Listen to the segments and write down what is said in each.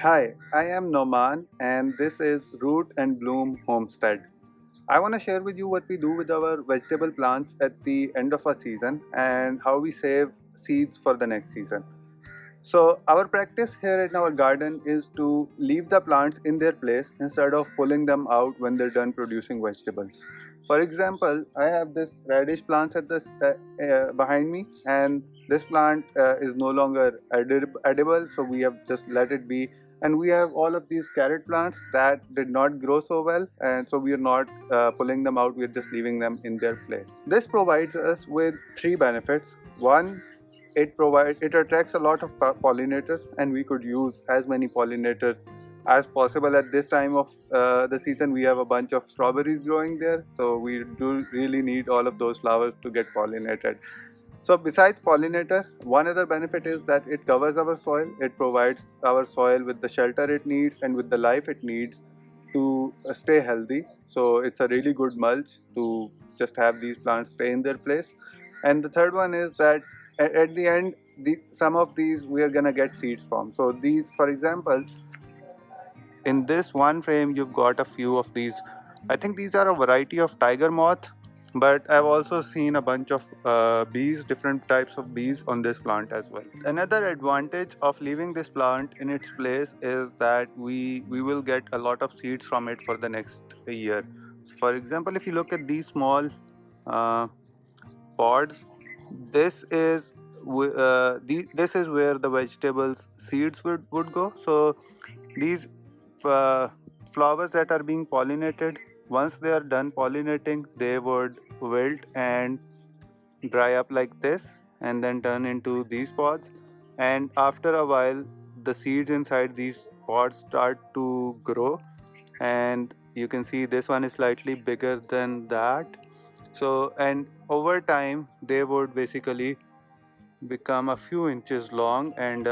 Hi, I am Noman and this is Root and Bloom Homestead. I want to share with you what we do with our vegetable plants at the end of a season and how we save seeds for the next season. So, our practice here in our garden is to leave the plants in their place instead of pulling them out when they're done producing vegetables. For example, I have this radish plants at this behind me, and this plant is no longer edible, so we have just let it be. And we have all of these carrot plants that did not grow so well, and so we are not pulling them out, we are just leaving them in their place. This provides us with three benefits. One, it attracts a lot of pollinators, and we could use as many pollinators as possible. At this time of the season, we have a bunch of strawberries growing there, so we do really need all of those flowers to get pollinated. So besides pollinator, one other benefit is that it covers our soil. It provides our soil with the shelter it needs and with the life it needs to stay healthy. So it's a really good mulch to just have these plants stay in their place. And the third one is that at the end, some of these we are gonna get seeds from. So these, for example, in this one frame, you've got a few of these. I think these are a variety of tiger moth, but I've also seen a bunch of bees, different types of bees on this plant as well. Another advantage of leaving this plant in its place is that we will get a lot of seeds from it for the next year. So for example, if you look at these small uh, pods, this is this is where the vegetables seeds would go. So these uh, flowers that are being pollinated, once they are done pollinating, they would wilt and dry up like this and then turn into these pods. And after a while, the seeds inside these pods start to grow, and you can see this one is slightly bigger than that. So, and over time, they would basically become a few inches long and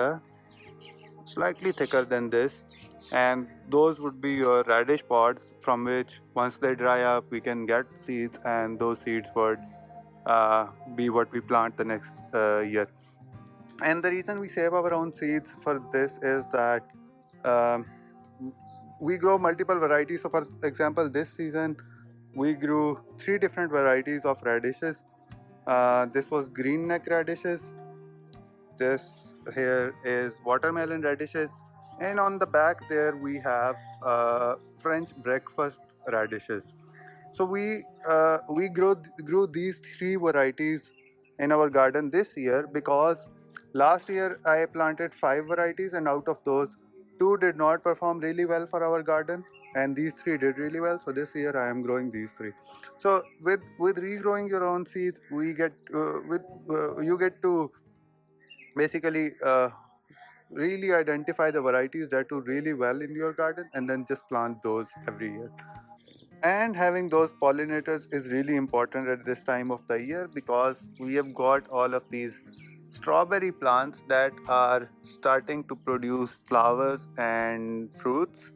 slightly thicker than this, and those would be your radish pods, from which once they dry up we can get seeds, and those seeds would be what we plant the next year. And the reason we save our own seeds for this is that um, we grow multiple varieties. So for example, this season we grew three different varieties of radishes. This was green neck radishes, this here is watermelon radishes, and on the back there we have French breakfast radishes. So we grew these three varieties in our garden this year because last year I planted five varieties, and out of those two did not perform really well for our garden, and these three did really well. So this year I am growing these three. So with regrowing your own seeds, we get with you get to basically really identify the varieties that do really well in your garden and then just plant those every year. And having those pollinators is really important at this time of the year because we have got all of these strawberry plants that are starting to produce flowers and fruits.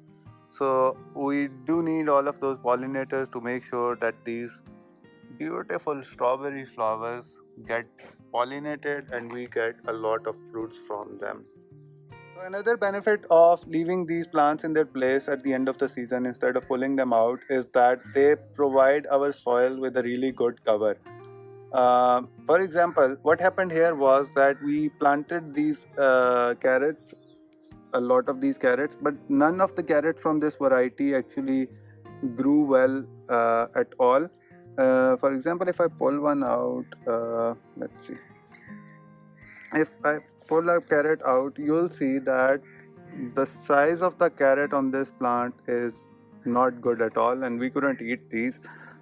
So we do need all of those pollinators to make sure that these beautiful strawberry flowers get pollinated and we get a lot of fruits from them. So another benefit of leaving these plants in their place at the end of the season instead of pulling them out is that they provide our soil with a really good cover. For example, what happened here was that we planted these carrots, a lot of these carrots, but none of the carrots from this variety actually grew well at all. For example, if I pull one out, let's see. If I pull a carrot out, you'll see that the size of the carrot on this plant is not good at all, and we couldn't eat these.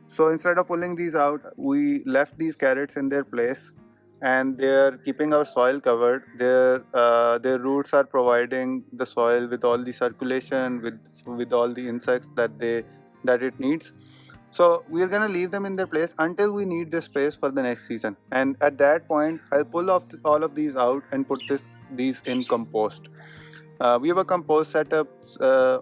So instead of pulling these out, we left these carrots in their place, and they're keeping our soil covered. Their roots are providing the soil with all the circulation, with all the insects that it needs. So we are gonna leave them in their place until we need this space for the next season. And at that point, I'll pull off all of these out and put these in compost. We have a compost setup.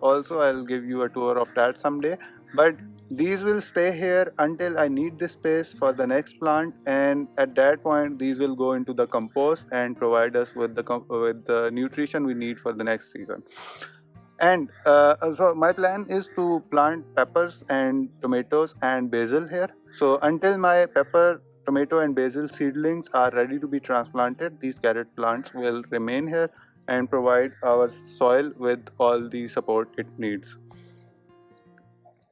Also, I'll give you a tour of that someday. But these will stay here until I need this space for the next plant, and at that point, these will go into the compost and provide us with with the nutrition we need for the next season. And so my plan is to plant peppers and tomatoes and basil here. So until my pepper, tomato and basil seedlings are ready to be transplanted, these carrot plants will remain here and provide our soil with all the support it needs.